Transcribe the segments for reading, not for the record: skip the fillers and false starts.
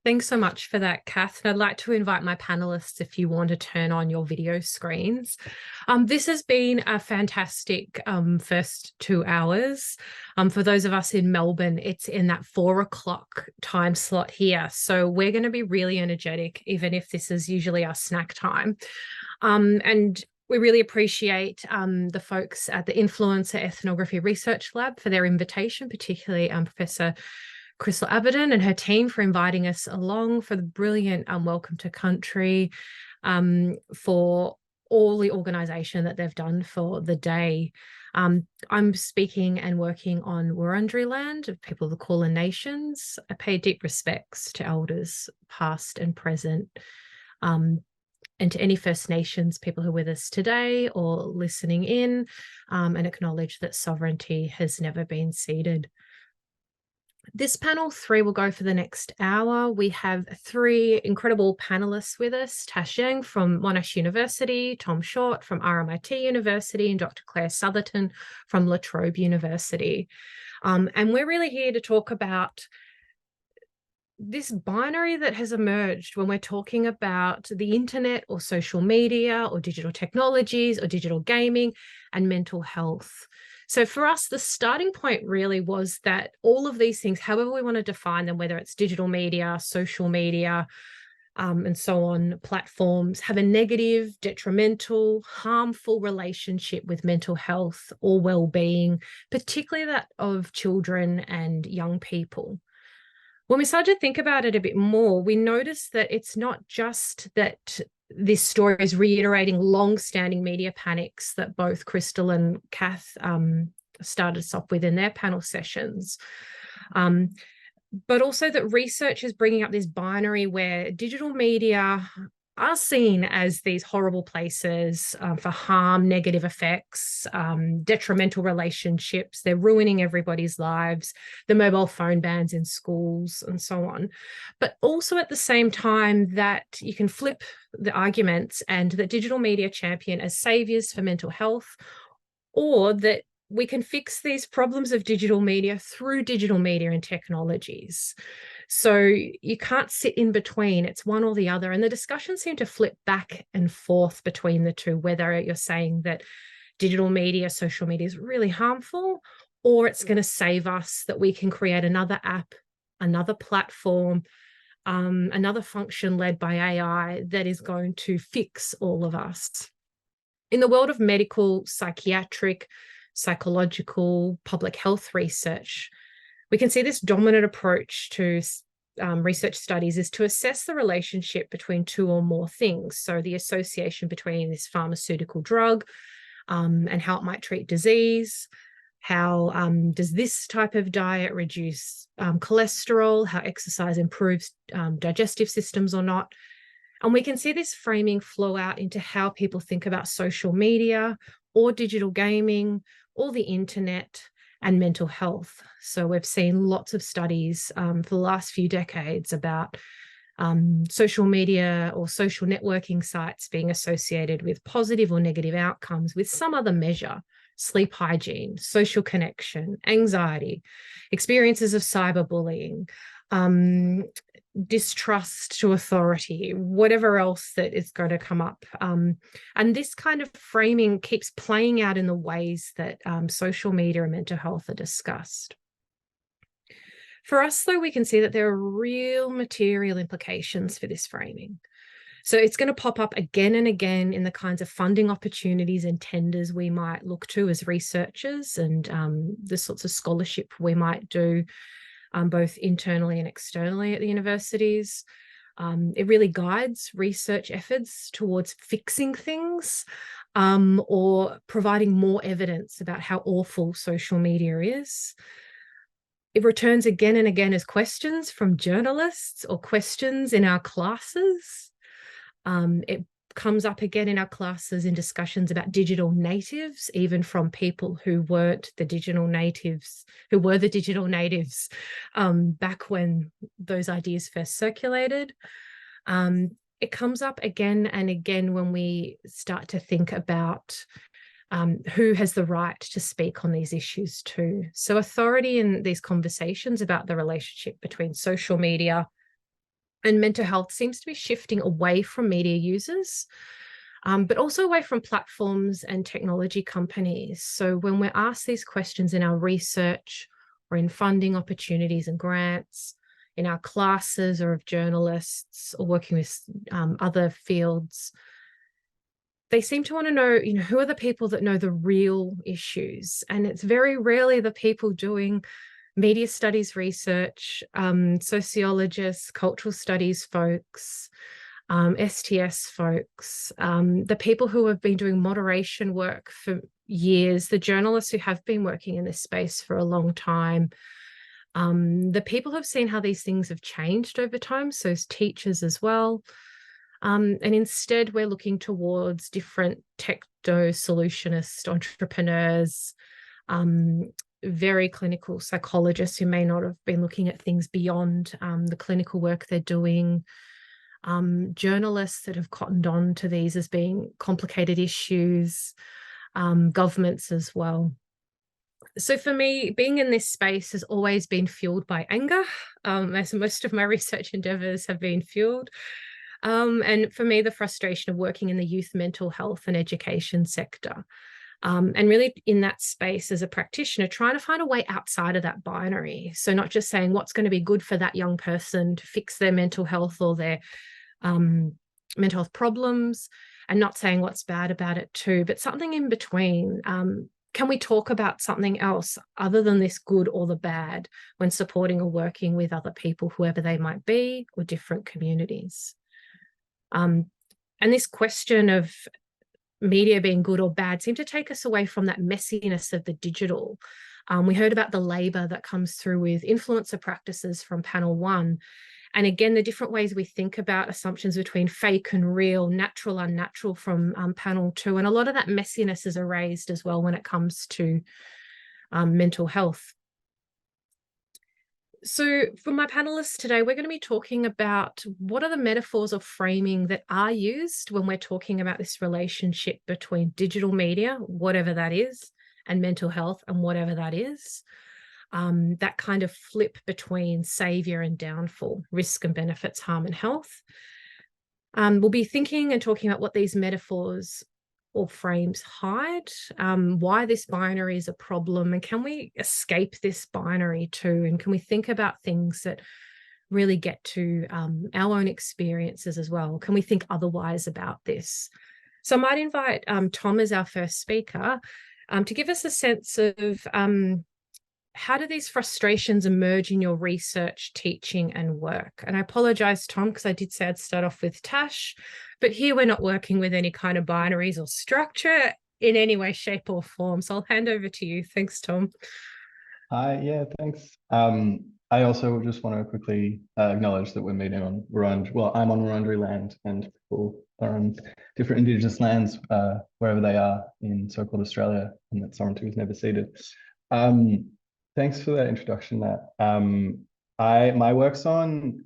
Thanks so much for that, Kath. And I'd like to invite my panelists if you want to turn on your video screens. This has been a fantastic first 2 hours. For those of us in Melbourne, it's in that 4 o'clock time slot here. So we're going to be really energetic, even if this is usually our snack time. And we really appreciate the folks at the Influencer Ethnography Research Lab for their invitation, particularly Professor Crystal Abaddon and her team for inviting us along, for the brilliant Welcome to Country, for all the organisation that they've done for the day. I'm speaking and working on Wurundjeri land of people of the Kulin Nations. I pay deep respects to elders past and present, and to any First Nations people who are with us today or listening in, and acknowledge that sovereignty has never been ceded. This panel 3 will go for the next hour. We have 3 incredible panelists with us: Tash Zheng from Monash University, Tom Short from RMIT University, and Dr. Clare Southerton from La Trobe University. And we're really here to talk about this binary that has emerged when we're talking about the internet or social media or digital technologies or digital gaming and mental health. So for us, the starting point really was that all of these things, however we want to define them, whether it's digital media, social media, and so on, platforms, have a negative, detrimental, harmful relationship with mental health or well-being, particularly that of children and young people. When we started to think about it a bit more, we noticed that it's not just that this story is reiterating long-standing media panics that both Crystal and Kath started us off with in their panel sessions, but also that research is bringing up this binary where digital media are seen as these horrible places for harm, negative effects, detrimental relationships. They're ruining everybody's lives, the mobile phone bans in schools and so on. But also at the same time that you can flip the arguments and that digital media champion as saviors for mental health, or that we can fix these problems of digital media through digital media and technologies. So you can't sit in between. It's one or the other. And the discussions seem to flip back and forth between the two, whether you're saying that digital media, social media is really harmful, or it's going to save us, that we can create another app, another platform, another function led by AI that is going to fix all of us. In the world of medical, psychiatric, psychological, public health research, we can see this dominant approach to research studies is to assess the relationship between 2 or more things. So the association between this pharmaceutical drug and how it might treat disease. How does this type of diet reduce cholesterol? How exercise improves digestive systems or not? And we can see this framing flow out into how people think about social media or digital gaming or the internet and mental health. So we've seen lots of studies for the last few decades about social media or social networking sites being associated with positive or negative outcomes with some other measure: sleep hygiene, social connection, anxiety, experiences of cyberbullying, distrust to authority, whatever else that is going to come up. And this kind of framing keeps playing out in the ways that social media and mental health are discussed. For us, though, we can see that there are real material implications for this framing. So it's going to pop up again and again in the kinds of funding opportunities and tenders we might look to as researchers, and the sorts of scholarship we might do both internally and externally at the universities. It really guides research efforts towards fixing things or providing more evidence about how awful social media is. It returns again and again as questions from journalists or questions in our classes. It comes up again in our classes in discussions about digital natives, even from people who weren't the digital natives, who were the digital natives back when those ideas first circulated. It comes up again and again when we start to think about who has the right to speak on these issues too. So authority in these conversations about the relationship between social media, And mental health seems to be shifting away from media users, but also away from platforms and technology companies. So when we're asked these questions in our research or in funding opportunities and grants, in our classes or of journalists or working with other fields, they seem to want to know, who are the people that know the real issues? And it's very rarely the people doing media studies research, sociologists, cultural studies folks, STS folks, the people who have been doing moderation work for years, the journalists who have been working in this space for a long time, the people who have seen how these things have changed over time, so as teachers as well. And instead, we're looking towards different techno-solutionist entrepreneurs, very clinical psychologists who may not have been looking at things beyond the clinical work they're doing, journalists that have cottoned on to these as being complicated issues, governments as well. So for me, being in this space has always been fueled by anger, as most of my research endeavours have been fueled. And for me, the frustration of working in the youth mental health and education sector. And really in that space as a practitioner, trying to find a way outside of that binary. So not just saying what's going to be good for that young person to fix their mental health or their mental health problems, and not saying what's bad about it too, but something in between. Can we talk about something else other than this good or the bad when supporting or working with other people, whoever they might be, or different communities? And this question of media being good or bad seem to take us away from that messiness of the digital. We heard about the labor that comes through with influencer practices from panel 1. And again, the different ways we think about assumptions between fake and real, natural, unnatural from panel 2. And a lot of that messiness is erased as well when it comes to mental health. So for my panelists today, we're going to be talking about what are the metaphors or framing that are used when we're talking about this relationship between digital media, whatever that is, and mental health, and whatever that is. That kind of flip between savior and downfall, risk and benefits, harm and health. We'll be thinking and talking about what these metaphors or frames hide, why this binary is a problem, and can we escape this binary too? And can we think about things that really get to our own experiences as well? Can we think otherwise about this? So I might invite Tom as our first speaker to give us a sense of how do these frustrations emerge in your research, teaching, and work? And I apologize, Tom, because I did say I'd start off with Tash, but here we're not working with any kind of binaries or structure in any way, shape, or form. So I'll hand over to you. Thanks, Tom. Hi, yeah, thanks. I also just want to quickly acknowledge that we're meeting on Wurundjeri. Well, I'm on Wurundjeri land, and people are on different Indigenous lands, wherever they are in so-called Australia, and that sovereignty was never ceded. Thanks for that introduction, Nat. My work's on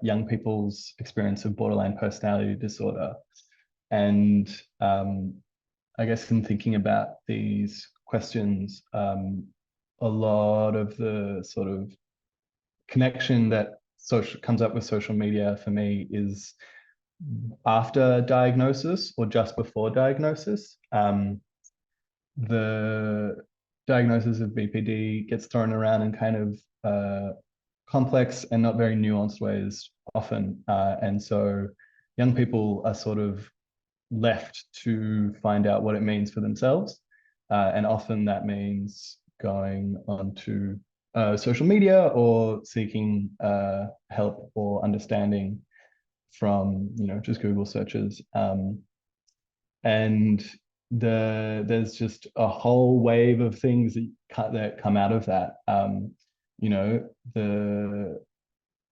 young people's experience of borderline personality disorder. And I guess in thinking about these questions, a lot of the sort of connection that comes up with social media for me is after diagnosis or just before diagnosis. The diagnosis of BPD gets thrown around in kind of complex and not very nuanced ways often. And so young people are sort of left to find out what it means for themselves. And often that means going onto social media or seeking help or understanding from, just Google searches. And there's just a whole wave of things that come out of that.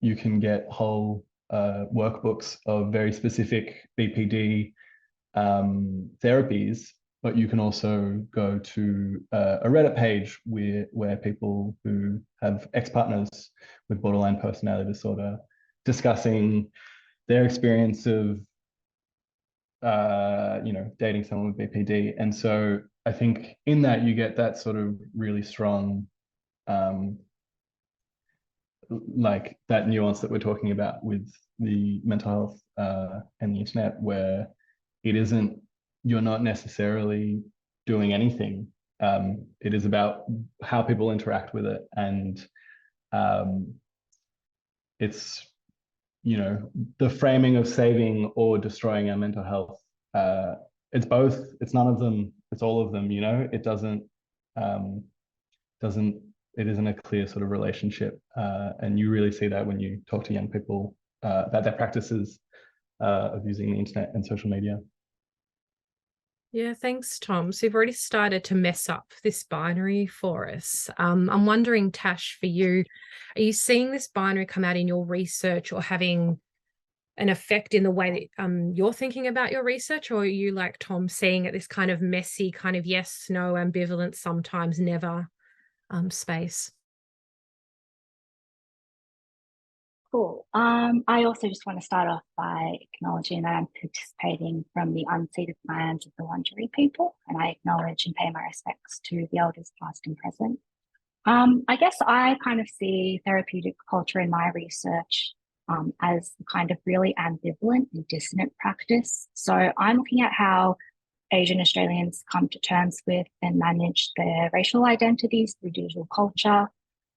You can get whole workbooks of very specific BPD therapies, but you can also go to a Reddit page where people who have ex-partners with borderline personality disorder discussing their experience of dating someone with BPD. And so I think in that you get that sort of really strong like that nuance that we're talking about with the mental health and the internet, where it isn't, you're not necessarily doing anything. It is about how people interact with it, and it's, you know, the framing of saving or destroying our mental health. It's both. It's none of them. It's all of them. You know, it doesn't. It isn't a clear sort of relationship, and you really see that when you talk to young people about their practices of using the internet and social media. Yeah, thanks, Tom. So you've already started to mess up this binary for us. I'm wondering, Tash, for you, are you seeing this binary come out in your research or having an effect in the way that you're thinking about your research, or are you, like Tom, seeing it this kind of messy, kind of yes, no, ambivalent, sometimes never space? Cool. I also just want to start off by acknowledging that I'm participating from the unceded lands of the Wurundjeri people, and I acknowledge and pay my respects to the elders past and present. I guess I kind of see therapeutic culture in my research as kind of really ambivalent and dissonant practice. So I'm looking at how Asian Australians come to terms with and manage their racial identities through digital culture.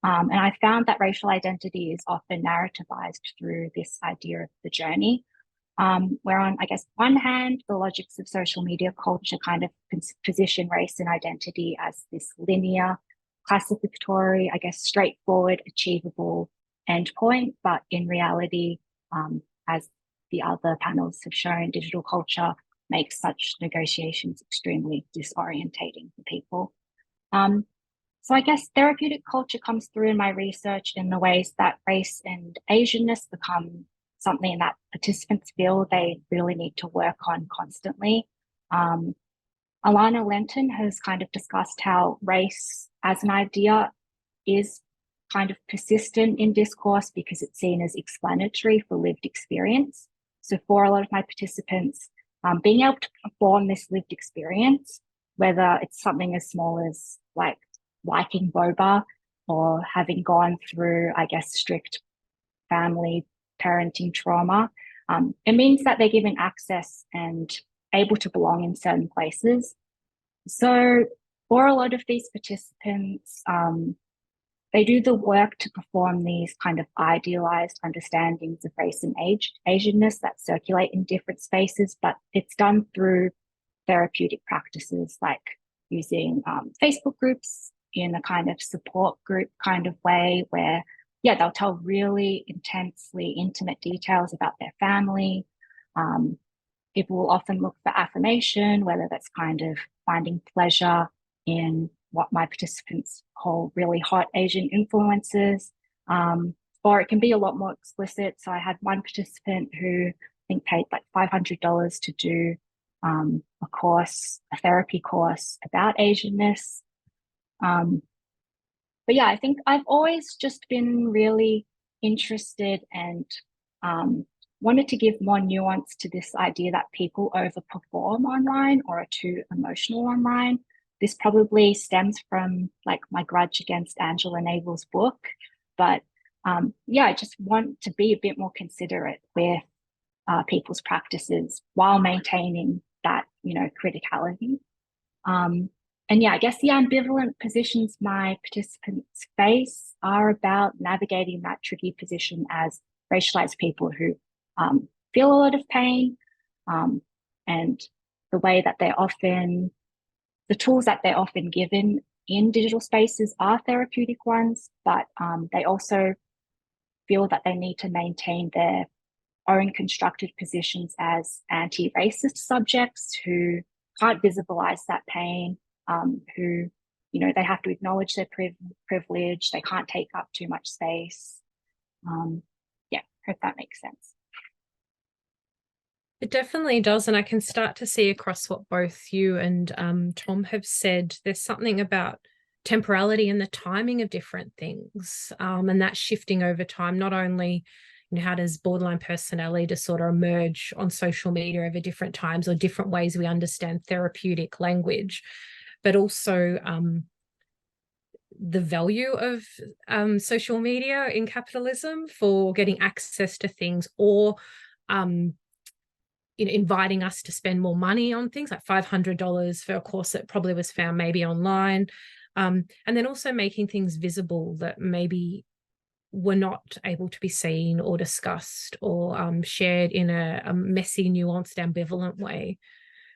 And I found that racial identity is often narrativized through this idea of the journey, where on, I guess, one hand, the logics of social media culture kind of position race and identity as this linear, classificatory, I guess, straightforward, achievable endpoint. But in reality, as the other panels have shown, digital culture makes such negotiations extremely disorientating for people. So I guess therapeutic culture comes through in my research in the ways that race and Asianness become something that participants feel they really need to work on constantly. Alana Lenton has kind of discussed how race as an idea is kind of persistent in discourse because it's seen as explanatory for lived experience. So for a lot of my participants, being able to perform this lived experience, whether it's something as small as like liking boba or having gone through, I guess, strict family parenting trauma, it means that they're given access and able to belong in certain places. So for a lot of these participants, they do the work to perform these kind of idealized understandings of race and Asianness that circulate in different spaces, but it's done through therapeutic practices like using Facebook groups in a kind of support group kind of way where, yeah, they'll tell really intensely intimate details about their family. People will often look for affirmation, whether that's kind of finding pleasure in what my participants call really hot Asian influences, or it can be a lot more explicit. So I had one participant who I think paid like $500 to do a course, a therapy course about Asianness. But yeah, I think I've always just been really interested and wanted to give more nuance to this idea that people overperform online or are too emotional online. This probably stems from like my grudge against Angela Nagle's book, but yeah, I just want to be a bit more considerate with people's practices while maintaining that, you know, criticality. And yeah, I guess the ambivalent positions my participants face are about navigating that tricky position as racialized people who feel a lot of pain, and the way that the tools that they're often given in digital spaces are therapeutic ones, but they also feel that they need to maintain their own constructed positions as anti-racist subjects who can't visibilize that pain, who, you know, they have to acknowledge their privilege, they can't take up too much space. Yeah, hope that makes sense. It definitely does. And I can start to see across what both you and Tom have said, there's something about temporality and the timing of different things, and that shifting over time, not only, you know, how does borderline personality disorder emerge on social media over different times or different ways we understand therapeutic language, but also the value of social media in capitalism for getting access to things, or inviting us to spend more money on things like $500 for a course that probably was found maybe online. And then also making things visible that maybe were not able to be seen or discussed or shared in a messy, nuanced, ambivalent way.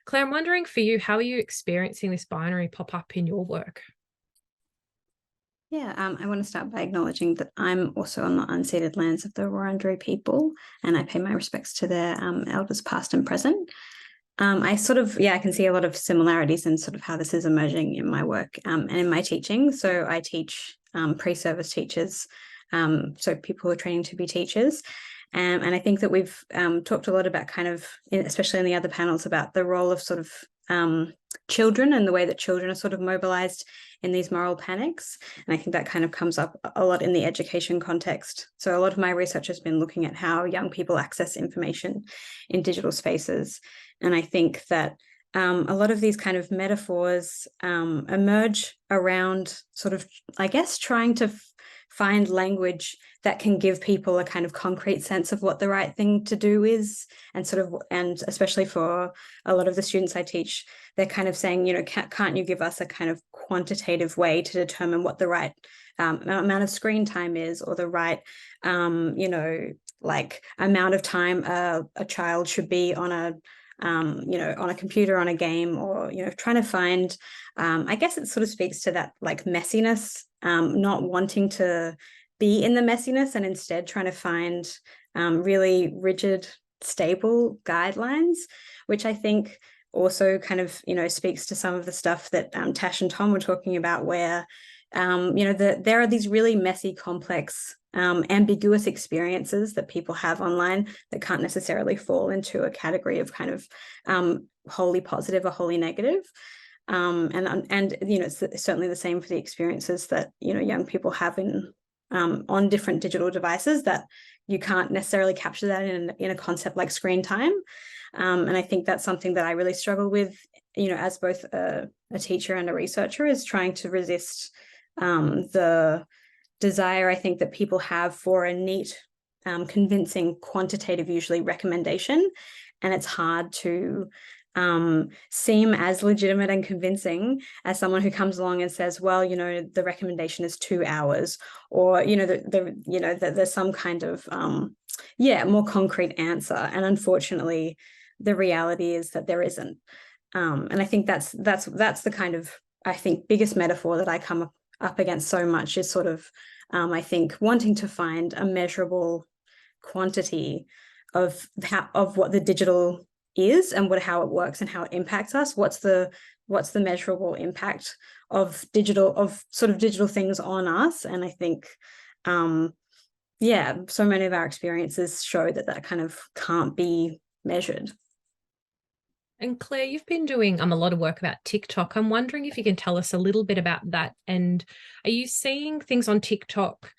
Claire, I'm wondering for you, how are you experiencing this binary pop up in your work? Yeah, I want to start by acknowledging that I'm also on the unceded lands of the Wurundjeri people, and I pay my respects to their elders past and present. I can see a lot of similarities in sort of how this is emerging in my work and in my teaching. So I teach pre-service teachers, so people who are training to be teachers. And I think that we've talked a lot about kind of, especially in the other panels, about the role of sort of children and the way that children are sort of mobilized in these moral panics. And I think that kind of comes up a lot in the education context. So a lot of my research has been looking at how young people access information in digital spaces. And I think that a lot of these kind of metaphors emerge around sort of, I guess, trying to find language that can give people a kind of concrete sense of what the right thing to do is, and especially for a lot of the students I teach, they're kind of saying, can't you give us a kind of quantitative way to determine what the right amount of screen time is, or the right, like amount of time a child should be on a on a computer, on a game, or, trying to find, I guess it sort of speaks to that like messiness, not wanting to be in the messiness and instead trying to find really rigid, stable guidelines, which I think also kind of, speaks to some of the stuff that Tash and Tom were talking about, where, there are these really messy, complex, ambiguous experiences that people have online that can't necessarily fall into a category of kind of wholly positive or wholly negative. And it's certainly the same for the experiences that, young people have on different digital devices, that you can't necessarily capture that in a concept like screen time. And I think that's something that I really struggle with, as both a teacher and a researcher, is trying to resist the desire, I think, that people have for a neat, convincing, quantitative, usually recommendation. And it's hard to seem as legitimate and convincing as someone who comes along and says, well, the recommendation is 2 hours, or, there's some kind of, more concrete answer. And unfortunately, the reality is that there isn't. And I think that's the kind of, I think, biggest metaphor that I come up against so much, is sort of, I think, wanting to find a measurable quantity of what the digital is and how it works and how it impacts us. What's the measurable impact of sort of digital things on us? And I think, so many of our experiences show that kind of can't be measured. And Claire, you've been doing a lot of work about TikTok. I'm wondering if you can tell us a little bit about that. And are you seeing things on TikTok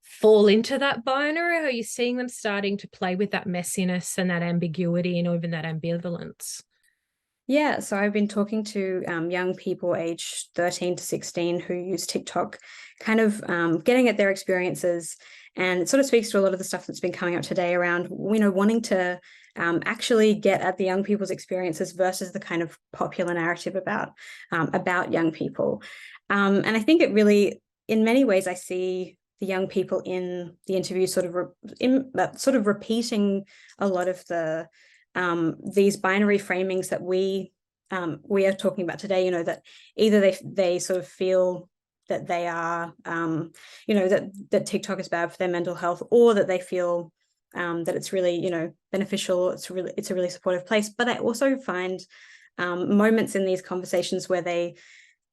fall into that binary? Or are you seeing them starting to play with that messiness and that ambiguity and even that ambivalence? Yeah, so I've been talking to young people aged 13 to 16 who use TikTok, kind of getting at their experiences. And it sort of speaks to a lot of the stuff that's been coming up today around, wanting to actually get at the young people's experiences versus the kind of popular narrative about young people. And I think it really, in many ways, I see the young people in the interview sort of repeating a lot of the these binary framings that we are talking about today. That either they sort of feel that they are, that TikTok is bad for their mental health, or that they feel that it's really, beneficial. It's a really supportive place. But I also find moments in these conversations where they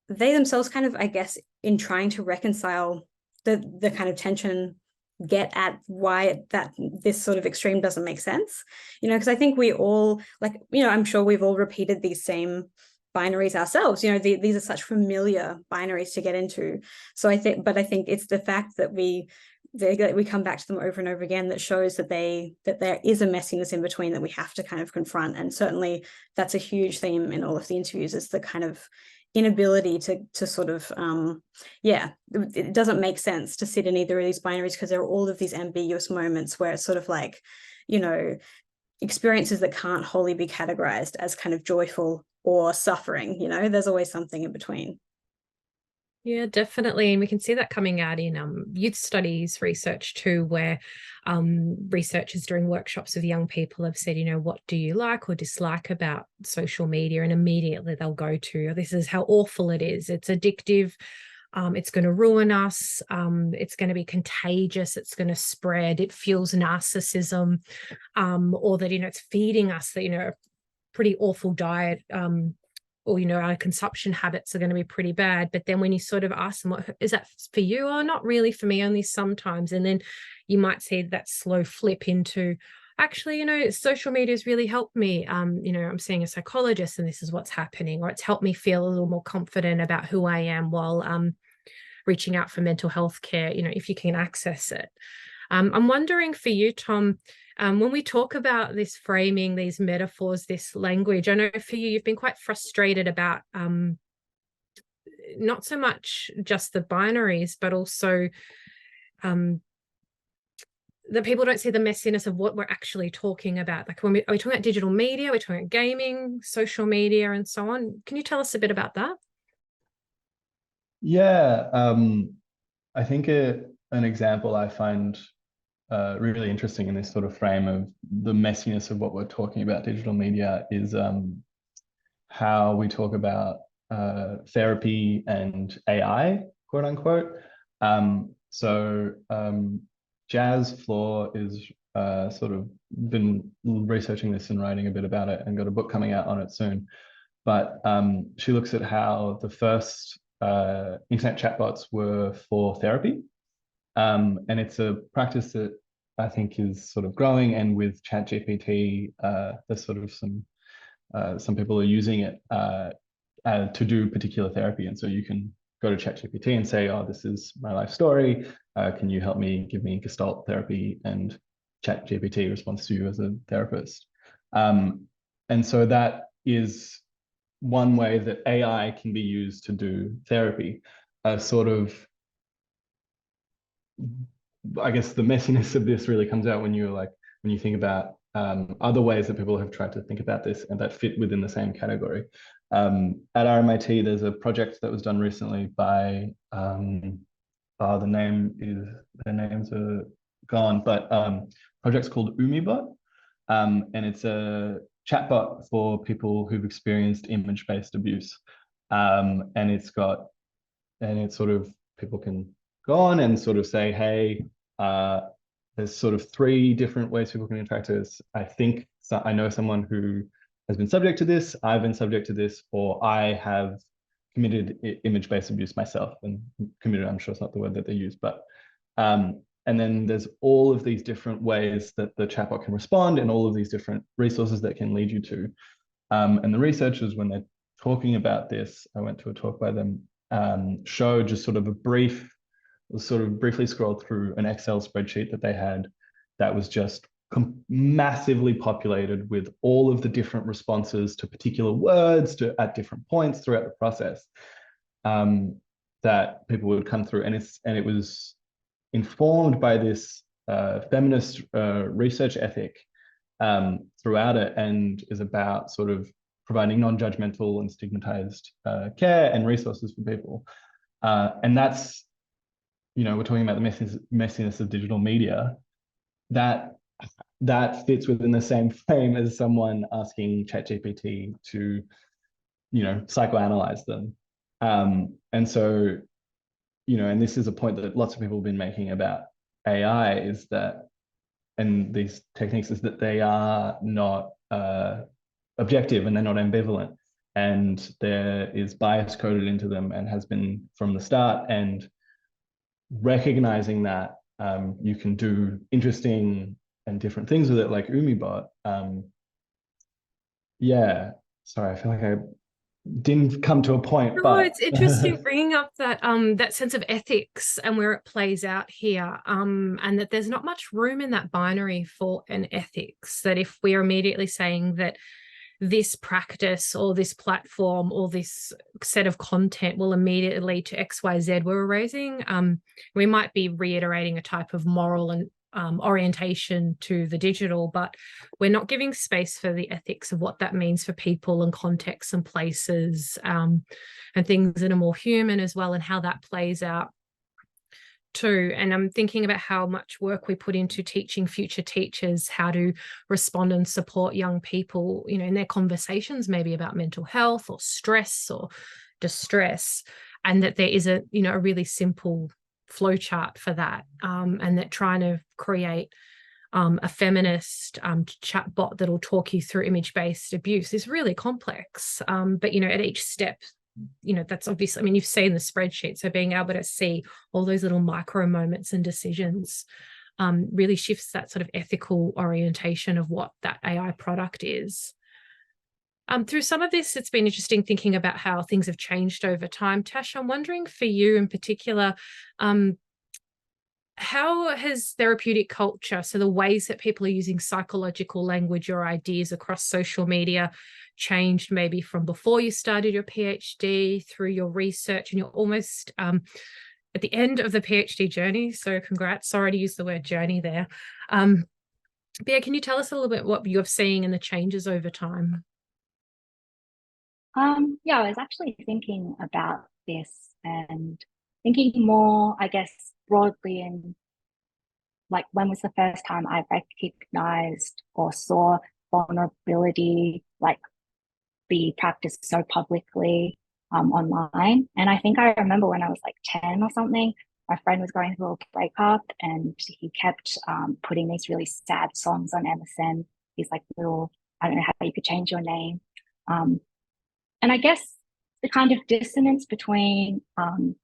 themselves kind of, I guess, in trying to reconcile the kind of tension, get at why this sort of extreme doesn't make sense, because I think we all, like, I'm sure we've all repeated these same binaries ourselves. These are such familiar binaries to get into. So I think it's the fact that we come back to them over and over again that shows that there is a messiness in between that we have to kind of confront. And certainly that's a huge theme in all of the interviews, is the kind of inability to sort of it doesn't make sense to sit in either of these binaries, because there are all of these ambiguous moments where it's sort of like, you know, experiences that can't wholly be categorized as kind of joyful or suffering. You know, there's always something in between. Yeah, definitely. And we can see that coming out in youth studies research too, where researchers during workshops with young people have said, you know, what do you like or dislike about social media? And immediately they'll go to, this is how awful it is. It's addictive. It's going to ruin us. It's going to be contagious. It's going to spread. It fuels narcissism, or that, you know, it's feeding us that, you know, a pretty awful diet, or, you know, our consumption habits are going to be pretty bad. But then when you sort of ask them, what is that for you? Oh, not really for me, only sometimes. And then you might see that slow flip into, actually, you know, social media has really helped me. You know, I'm seeing a psychologist and this is what's happening, or it's helped me feel a little more confident about who I am while reaching out for mental health care, you know, if you can access it. I'm wondering for you, Tom, when we talk about this framing, these metaphors, this language, I know for you, you've been quite frustrated about not so much just the binaries, but also that people don't see the messiness of what we're actually talking about. Like, are we talking about digital media, we're talking about gaming, social media, and so on. Can you tell us a bit about that? Yeah, I think an example I find really interesting in this sort of frame of the messiness of what we're talking about digital media is how we talk about therapy and AI, quote unquote. Jazz Floor is sort of been researching this and writing a bit about it and got a book coming out on it soon. But she looks at how the first internet chatbots were for therapy. And it's a practice that I think is sort of growing. And with ChatGPT, there's sort of some people are using it to do particular therapy. And so you can go to ChatGPT and say, oh, this is my life story. Can you help me, give me Gestalt therapy? And ChatGPT responds to you as a therapist. And so that is one way that AI can be used to do therapy. Sort of, I guess the messiness of this really comes out when you think about other ways that people have tried to think about this and that fit within the same category. At RMIT, there's a project that was done recently by their names are gone, but project's called UmiBot, and it's a chatbot for people who've experienced image-based abuse, and it's sort of, people can go on and sort of say, hey, there's sort of 3 different ways people can interact with this. I think I know someone who has been subject to this, I've been subject to this, or I have committed image-based abuse myself. And committed, I'm sure it's not the word that they use, but and then there's all of these different ways that the chatbot can respond and all of these different resources that can lead you to. And the researchers, when they're talking about this, I went to a talk by them, show just sort of briefly scrolled through an Excel spreadsheet that they had that was just massively populated with all of the different responses to particular words at different points throughout the process that people would come through. And it was informed by this feminist research ethic throughout it, and is about sort of providing non-judgmental and stigmatized care and resources for people. And that's, you know, we're talking about the messiness of digital media, that fits within the same frame as someone asking ChatGPT to, you know, psychoanalyze them. And so, you know, and this is a point that lots of people have been making about AI, is that, and these techniques, is that they are not objective and they're not ambivalent, and there is bias coded into them and has been from the start. And recognizing that you can do interesting and different things with it, like UmiBot. Yeah, sorry, I feel like I didn't come to a point. No, but it's interesting bringing up that that sense of ethics and where it plays out here, and that there's not much room in that binary for an ethics. That if we are immediately saying that this practice or this platform or this set of content will immediately lead to XYZ we're raising. We might be reiterating a type of moral and orientation to the digital, but we're not giving space for the ethics of what that means for people and contexts and places, and things that are more human as well, and how that plays out too. And I'm thinking about how much work we put into teaching future teachers how to respond and support young people, you know, in their conversations, maybe about mental health or stress or distress, and that there is a, you know, a really simple flowchart for that, and that trying to create a feminist chat bot that'll talk you through image-based abuse is really complex. But, you know, at each step, you know, that's obviously, I mean, you've seen the spreadsheet, so being able to see all those little micro moments and decisions really shifts that sort of ethical orientation of what that AI product is. Through some of this, it's been interesting thinking about how things have changed over time. Tash, I'm wondering for you in particular, how has therapeutic culture, so the ways that people are using psychological language or ideas across social media, changed maybe from before you started your PhD through your research, and you're almost at the end of the PhD journey, so congrats. Sorry to use the word journey there. But yeah, can you tell us a little bit what you're seeing and the changes over time? Yeah, I was actually thinking about this and thinking more, I guess, broadly in like, when was the first time I recognized or saw vulnerability like be practiced so publicly online? And I think I remember when I was like 10 or something, my friend was going through a breakup and he kept putting these really sad songs on MSN. He's like, little, I don't know how you could change your name. And I guess the kind of dissonance between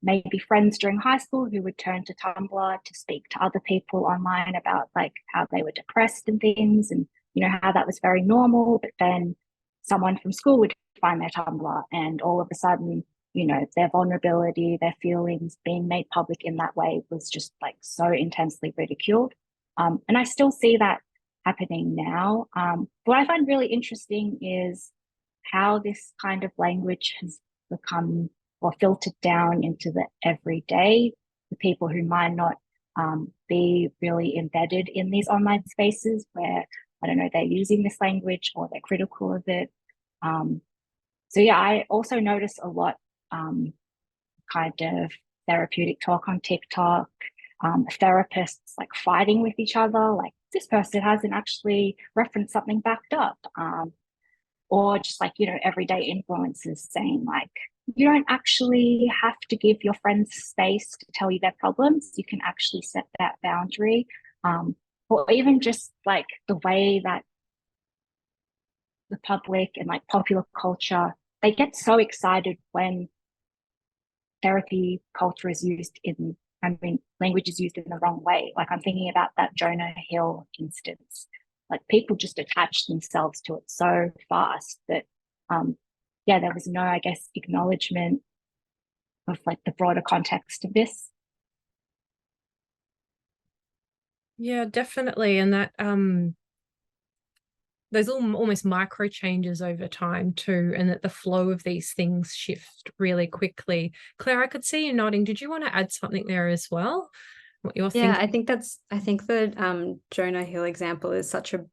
maybe friends during high school who would turn to Tumblr to speak to other people online about like how they were depressed and things, and you know how that was very normal, but then someone from school would find their Tumblr and all of a sudden, you know, their vulnerability, their feelings being made public in that way was just like so intensely ridiculed. And I still see that happening now. What I find really interesting is how this kind of language has become or filtered down into the everyday, the people who might not be really embedded in these online spaces where, I don't know, they're using this language or they're critical of it. So yeah, I also notice a lot kind of therapeutic talk on TikTok, therapists like fighting with each other, like this person hasn't actually referenced something backed up. Or just like, you know, everyday influencers saying like, you don't actually have to give your friends space to tell you their problems. You can actually set that boundary. Or even just like the way that the public and like popular culture, they get so excited when therapy culture is used in, I mean, language is used in the wrong way. Like I'm thinking about that Jonah Hill instance. Like people just attach themselves to it so fast that, yeah, there was no, I guess, acknowledgement of like the broader context of this. Yeah, definitely. And that there's almost micro changes over time too, and that the flow of these things shift really quickly. Claire, I could see you nodding. Did you want to add something there as well? What you're thinking? I think the Jonah Hill example is such a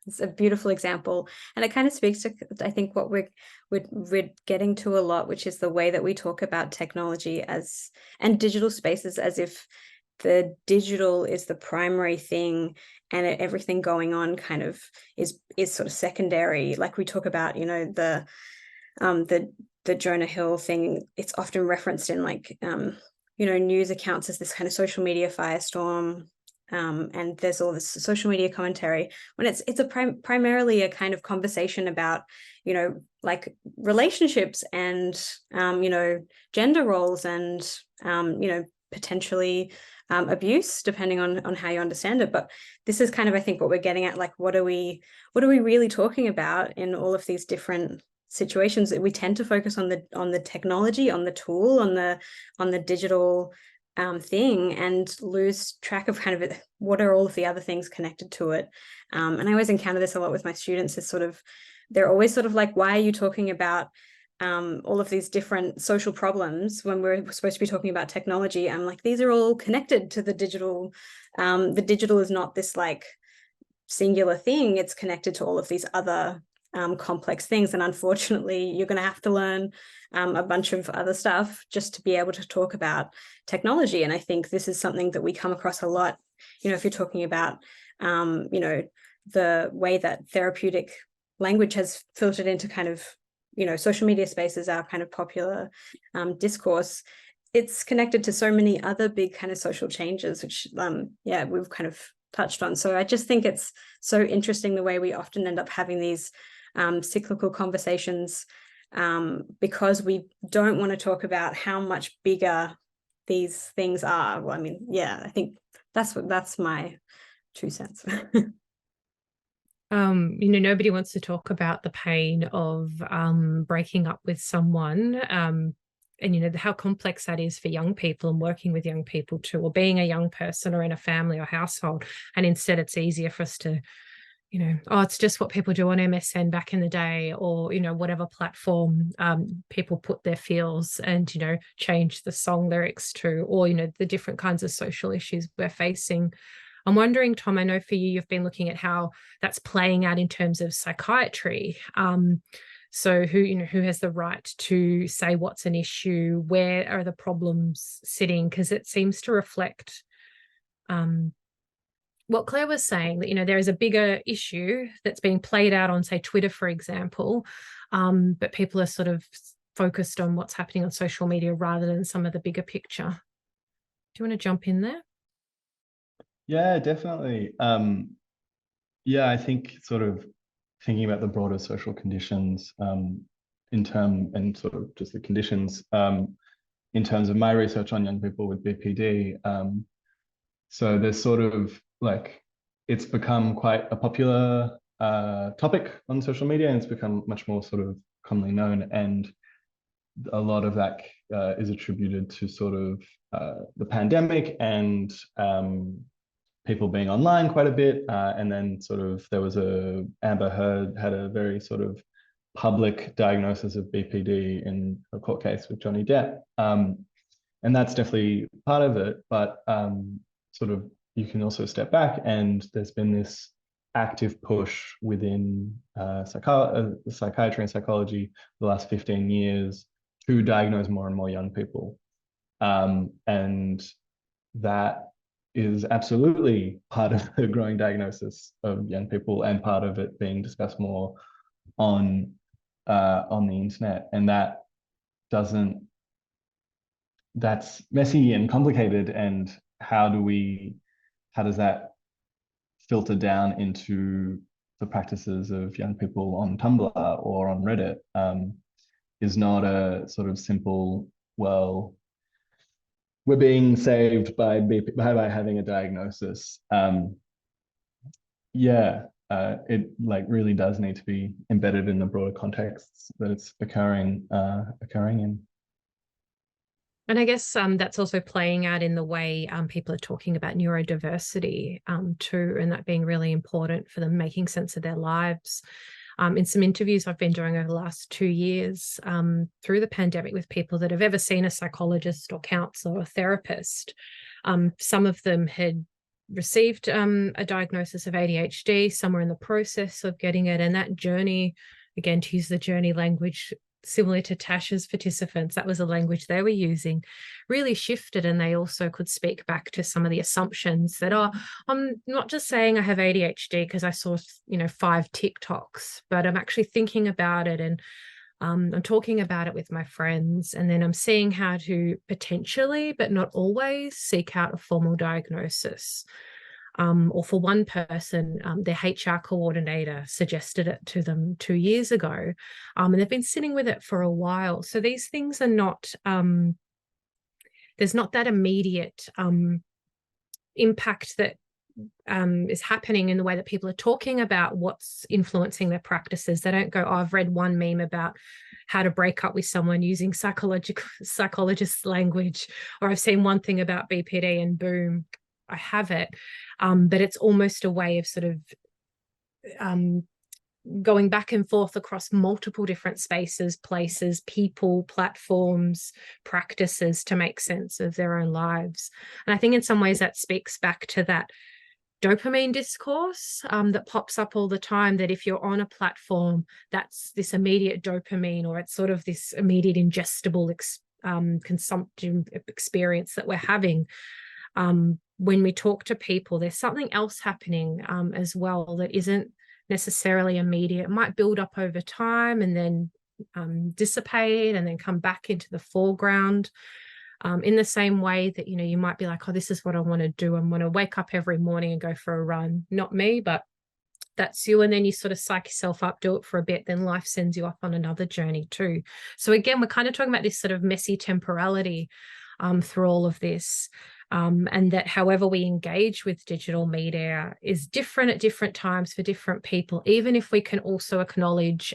it's a beautiful example, and it kind of speaks to, I think, what we're getting to a lot, which is the way that we talk about technology as and digital spaces as if the digital is the primary thing and everything going on kind of is sort of secondary. Like we talk about, you know, the Jonah Hill thing, it's often referenced in like you know, news accounts as this kind of social media firestorm, and there's all this social media commentary when it's primarily a kind of conversation about, you know, like relationships and you know, gender roles and you know, potentially abuse, depending on how you understand it. But this is kind of, I think, what we're getting at, like what are we really talking about in all of these different situations that we tend to focus on the technology, on the tool, on the digital thing, and lose track of kind of what are all of the other things connected to it. And I always encounter this a lot with my students, is sort of they're always sort of like, why are you talking about all of these different social problems when we're supposed to be talking about technology? I'm like, these are all connected to the digital. The digital is not this like singular thing. It's connected to all of these other complex things. And unfortunately, you're going to have to learn a bunch of other stuff just to be able to talk about technology. And I think this is something that we come across a lot, you know, if you're talking about, you know, the way that therapeutic language has filtered into kind of, you know, social media spaces, our kind of popular discourse. It's connected to so many other big kind of social changes, which, yeah, we've kind of touched on. So I just think it's so interesting the way we often end up having these cyclical conversations because we don't want to talk about how much bigger these things are. Well, I mean, yeah, I think that's my 2 cents. You know, nobody wants to talk about the pain of breaking up with someone, and you know how complex that is for young people and working with young people too, or being a young person or in a family or household. And instead it's easier for us to, you know, oh, it's just what people do on MSN back in the day, or, you know, whatever platform people put their feels and, you know, change the song lyrics to, or, you know, the different kinds of social issues we're facing. I'm wondering, Tom, I know for you, you've been looking at how that's playing out in terms of psychiatry. So who, you know, who has the right to say what's an issue? Where are the problems sitting? Because it seems to reflect what Claire was saying, that, you know, there is a bigger issue that's being played out on, say, Twitter, for example, but people are sort of focused on what's happening on social media rather than some of the bigger picture. Do you want to jump in there? Yeah, definitely. Yeah, I think sort of thinking about the broader social conditions in term and sort of just the conditions in terms of my research on young people with BPD. So there's sort of like, it's become quite a popular topic on social media, and it's become much more sort of commonly known. And a lot of that is attributed to sort of the pandemic and people being online quite a bit. And then sort of there was Amber Heard had a very sort of public diagnosis of BPD in a court case with Johnny Depp. And that's definitely part of it. But sort of you can also step back, and there's been this active push within psychiatry and psychology the last 15 years to diagnose more and more young people. And that is absolutely part of the growing diagnosis of young people, and part of it being discussed more on the internet. And that's messy and complicated. And how does that filter down into the practices of young people on Tumblr or on Reddit? Is not a sort of simple, well, we're being saved by having a diagnosis. Yeah, it like really does need to be embedded in the broader contexts that it's occurring in. And I guess that's also playing out in the way people are talking about neurodiversity too, and that being really important for them making sense of their lives. In some interviews I've been doing over the last 2 years through the pandemic with people that have ever seen a psychologist or counselor or therapist, some of them had received a diagnosis of ADHD, some were in the process of getting it, and that journey, again, to use the journey language similar to Tash's participants, that was the language they were using, really shifted. And they also could speak back to some of the assumptions that, oh, I'm not just saying I have ADHD because I saw, you know, 5 TikToks, but I'm actually thinking about it, and I'm talking about it with my friends, and then I'm seeing how to potentially, but not always, seek out a formal diagnosis. Or for one person, their HR coordinator suggested it to them 2 years ago, and they've been sitting with it for a while. So these things are not, there's not that immediate impact that is happening in the way that people are talking about what's influencing their practices. They don't go, oh, I've read one meme about how to break up with someone using psychologist language, or I've seen one thing about BPD and boom, I have it. But it's almost a way of sort of going back and forth across multiple different spaces, places, people, platforms, practices to make sense of their own lives. And I think in some ways that speaks back to that dopamine discourse that pops up all the time, that if you're on a platform, that's this immediate dopamine, or it's sort of this immediate ingestible consumption experience that we're having. When we talk to people, there's something else happening as well that isn't necessarily immediate. It might build up over time and then dissipate and then come back into the foreground. In the same way that, you might be like, oh, this is what I want to do. I'm going to wake up every morning and go for a run. Not me, but that's you. And then you sort of psych yourself up, do it for a bit, then life sends you off on another journey too. So again, we're kind of talking about this sort of messy temporality through all of this. And that however we engage with digital media is different at different times for different people, even if we can also acknowledge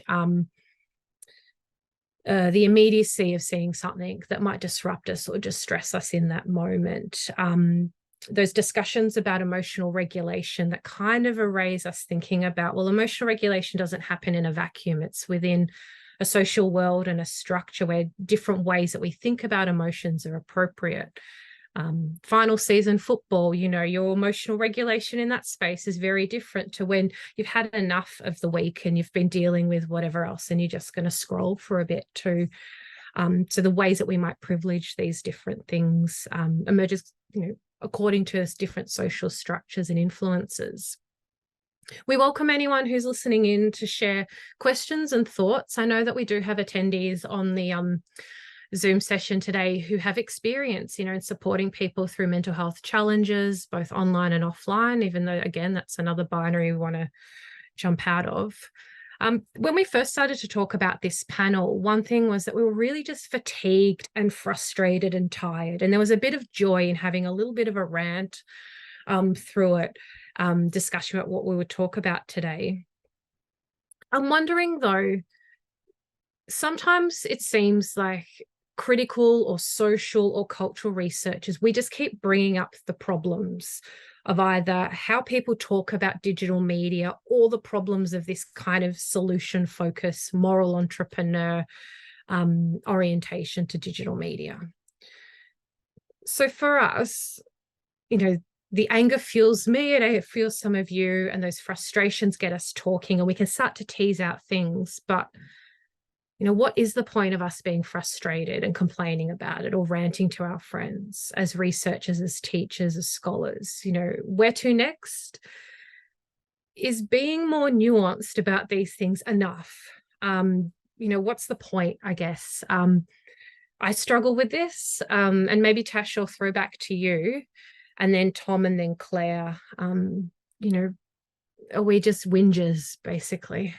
the immediacy of seeing something that might disrupt us or distress us in that moment. Those discussions about emotional regulation that kind of erase us thinking about, well, emotional regulation doesn't happen in a vacuum. It's within a social world and a structure where different ways that we think about emotions are appropriate. Final season football, your emotional regulation in that space is very different to when you've had enough of the week and you've been dealing with whatever else and you're just going to scroll for a bit too. So the ways that we might privilege these different things emerges, according to different social structures and influences. We welcome anyone who's listening in to share questions and thoughts. I know that we do have attendees on the Zoom session today who have experience, in supporting people through mental health challenges, both online and offline, even though, again, that's another binary we want to jump out of. When we first started to talk about this panel, one thing was that we were really just fatigued and frustrated and tired. And there was a bit of joy in having a little bit of a rant through it, discussion about what we would talk about today. I'm wondering, though, sometimes it seems like critical or social or cultural researchers, we just keep bringing up the problems of either how people talk about digital media or the problems of this kind of solution focus, moral entrepreneur orientation to digital media. So for us, the anger fuels me and it fuels some of you, and those frustrations get us talking and we can start to tease out things. But what is the point of us being frustrated and complaining about it or ranting to our friends as researchers, as teachers, as scholars? Where to next? Is being more nuanced about these things enough? What's the point, I guess? I struggle with this, and maybe Tash, I'll throw back to you, and then Tom, and then Claire. Are we just whingers, basically?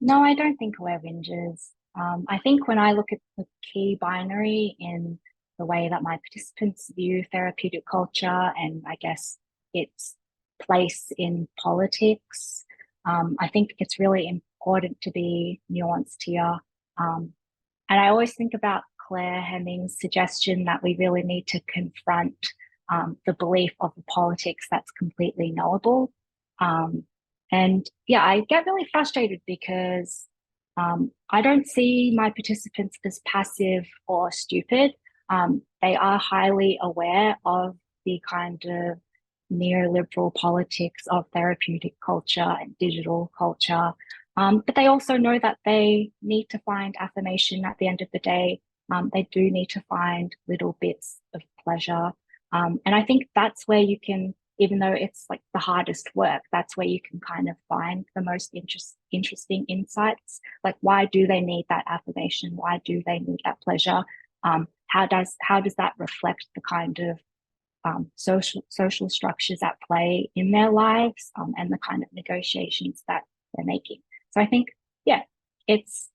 No, I don't think we're whingers. I think when I look at the key binary in the way that my participants view therapeutic culture and I guess its place in politics, I think it's really important to be nuanced here. And I always think about Claire Hemming's suggestion that we really need to confront the belief of the politics that's completely knowable. And yeah, I get really frustrated because I don't see my participants as passive or stupid. They are highly aware of the kind of neoliberal politics of therapeutic culture and digital culture. But they also know that they need to find affirmation at the end of the day. They do need to find little bits of pleasure. And I think that's where you can, even though it's like the hardest work, that's where you can kind of find the most interesting insights. Like, why do they need that affirmation? Why do they need that pleasure? How does that reflect the kind of social structures at play in their lives, and the kind of negotiations that they're making? So I think, yeah, it's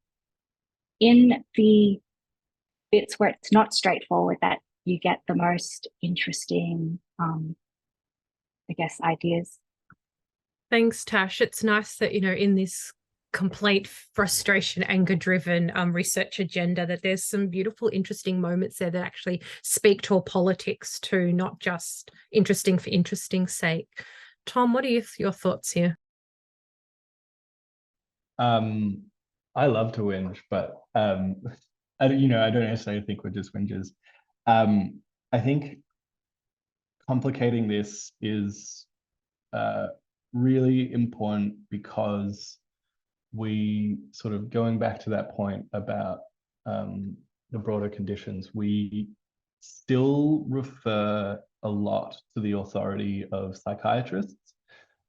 in the bits where it's not straightforward that you get the most interesting I guess, ideas. Thanks, Tash. It's nice that, in this complaint, frustration, anger-driven research agenda, that there's some beautiful, interesting moments there that actually speak to our politics too, not just interesting for interesting's sake. Tom, what are your thoughts here? I love to whinge, but I don't necessarily think we're just whingers. I think complicating this is really important because we sort of going back to that point about the broader conditions, we still refer a lot to the authority of psychiatrists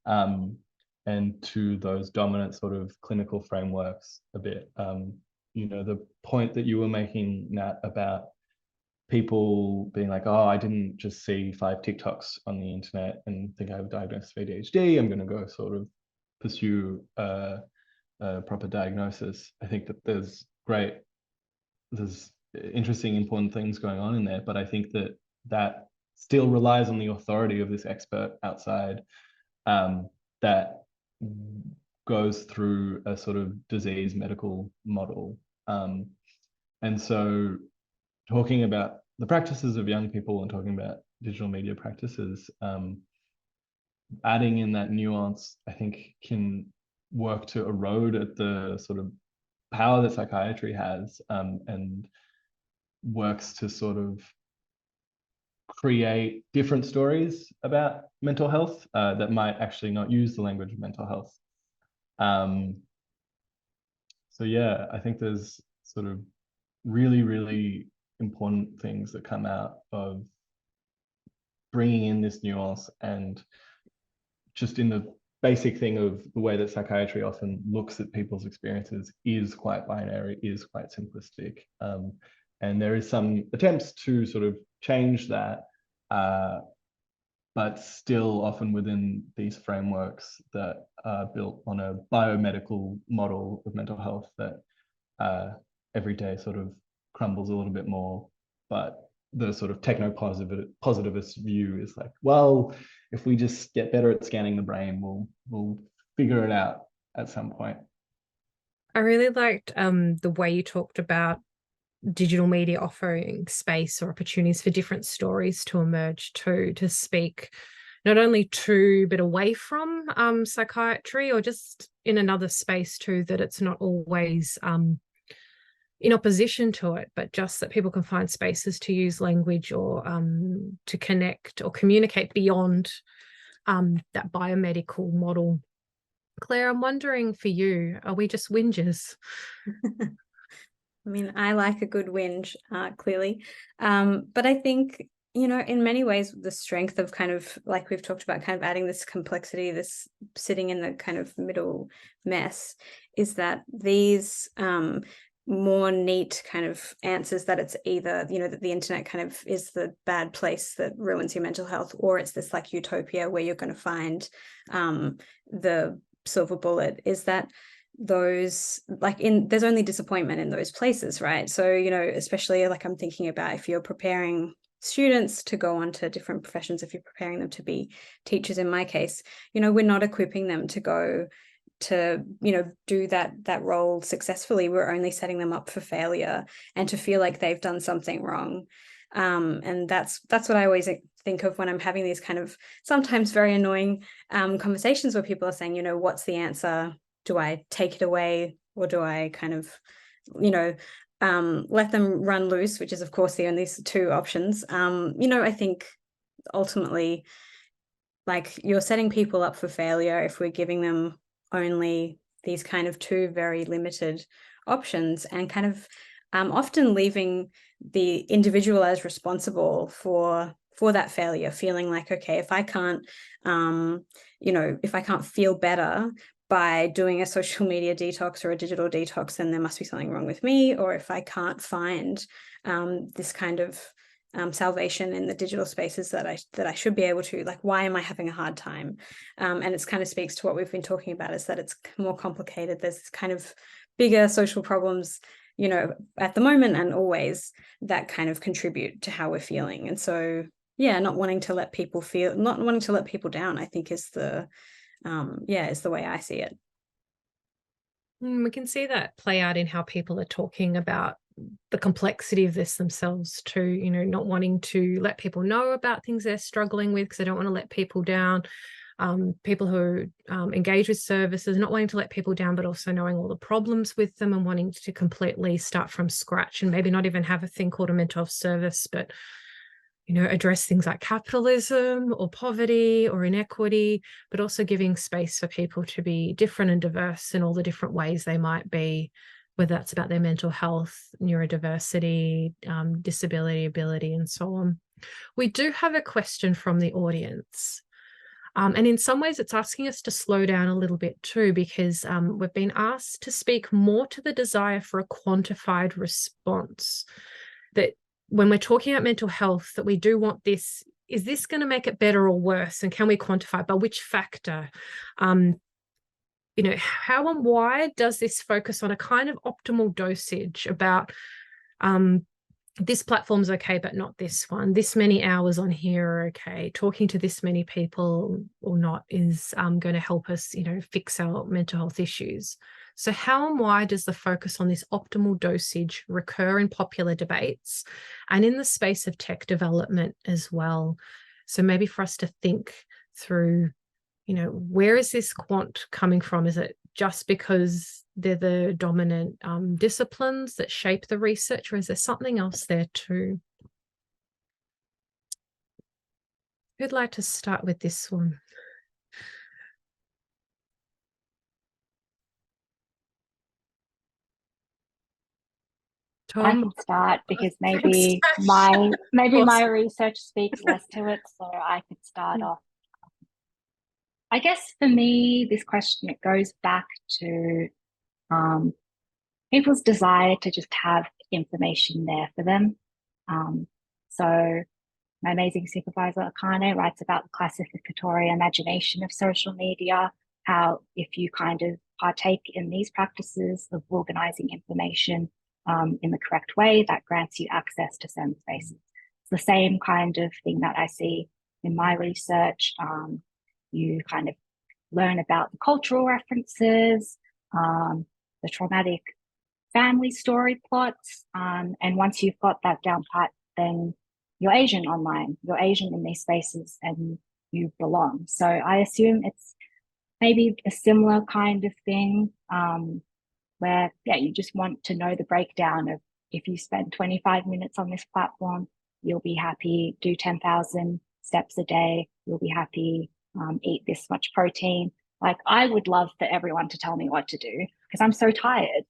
and to those dominant sort of clinical frameworks a bit. The point that you were making, Nat, about people being like, oh, I didn't just see 5 TikToks on the internet and think I have a diagnosis of ADHD. I'm going to go sort of pursue a proper diagnosis. I think that there's interesting, important things going on in there, but I think that still relies on the authority of this expert outside that goes through a sort of disease medical model. And so talking about the practices of young people and talking about digital media practices, adding in that nuance, I think can work to erode at the sort of power that psychiatry has, and works to sort of create different stories about mental health that might actually not use the language of mental health. So yeah, I think there's sort of really, really important things that come out of bringing in this nuance, and just in the basic thing of the way that psychiatry often looks at people's experiences is quite binary, is quite simplistic. And there is some attempts to sort of change that, but still often within these frameworks that are built on a biomedical model of mental health that every day sort of crumbles a little bit more. But the sort of techno-positivist view is like, well, if we just get better at scanning the brain, we'll figure it out at some point. I really liked the way you talked about digital media offering space or opportunities for different stories to emerge too, to speak not only to but away from psychiatry, or just in another space too, that it's not always in opposition to it, but just that people can find spaces to use language or to connect or communicate beyond that biomedical model. Claire, I'm wondering for you, are we just whingers? I mean, I like a good whinge, clearly. But I think, in many ways, the strength of kind of, like we've talked about, kind of adding this complexity, this sitting in the kind of middle mess, is that these more neat kind of answers that it's either, that the internet kind of is the bad place that ruins your mental health, or it's this like utopia where you're going to find the silver bullet, is that those there's only disappointment in those places, right? So, especially like I'm thinking about if you're preparing students to go on to different professions, if you're preparing them to be teachers, in my case, we're not equipping them to go to do that role successfully. We're only setting them up for failure and to feel like they've done something wrong. And that's what I always think of when I'm having these kind of sometimes very annoying conversations where people are saying, what's the answer? Do I take it away, or do I kind of let them run loose, which is of course the only 2 options. I think ultimately, like, you're setting people up for failure if we're giving them only these kind of 2 very limited options, and kind of often leaving the individual as responsible for that failure, feeling like, okay, if I can't if I can't feel better by doing a social media detox or a digital detox, then there must be something wrong with me. Or if I can't find this kind of salvation in the digital spaces that I should be able to, like, why am I having a hard time? And it's kind of speaks to what we've been talking about, is that it's more complicated. There's kind of bigger social problems, at the moment and always, that kind of contribute to how we're feeling. And so, yeah, not wanting to let people down, I think is the way I see it. We can see that play out in how people are talking about the complexity of this themselves too, not wanting to let people know about things they're struggling with because they don't want to let people down. people who engage with services, not wanting to let people down, but also knowing all the problems with them and wanting to completely start from scratch and maybe not even have a thing called a mental health service, but address things like capitalism or poverty or inequity, but also giving space for people to be different and diverse in all the different ways they might be, whether that's about their mental health, neurodiversity, disability, ability, and so on. We do have a question from the audience. And in some ways, it's asking us to slow down a little bit too, because we've been asked to speak more to the desire for a quantified response. That when we're talking about mental health, that we do want this, is this going to make it better or worse? And can we quantify by which factor? How and why does this focus on a kind of optimal dosage about this platform's okay, but not this one. This many hours on here are okay. Talking to this many people or not is going to help us, fix our mental health issues. So how and why does the focus on this optimal dosage recur in popular debates and in the space of tech development as well? So maybe for us to think through, where is this quant coming from? Is it just because they're the dominant disciplines that shape the research, or is there something else there too? Who'd like to start with this one? Tom? I can start because maybe my research speaks less to it, so I could start off. I guess for me, this question, it goes back to people's desire to just have information there for them. So my amazing supervisor, Akane, writes about the classificatory imagination of social media, how if you kind of partake in these practices of organizing information in the correct way, that grants you access to certain spaces. It's the same kind of thing that I see in my research. You kind of learn about the cultural references, the traumatic family story plots. And once you've got that down pat, then you're Asian online, you're Asian in these spaces and you belong. So I assume it's maybe a similar kind of thing where, you just want to know the breakdown of if you spend 25 minutes on this platform, you'll be happy, do 10,000 steps a day, you'll be happy, eat this much protein. Like, I would love for everyone to tell me what to do because I'm so tired.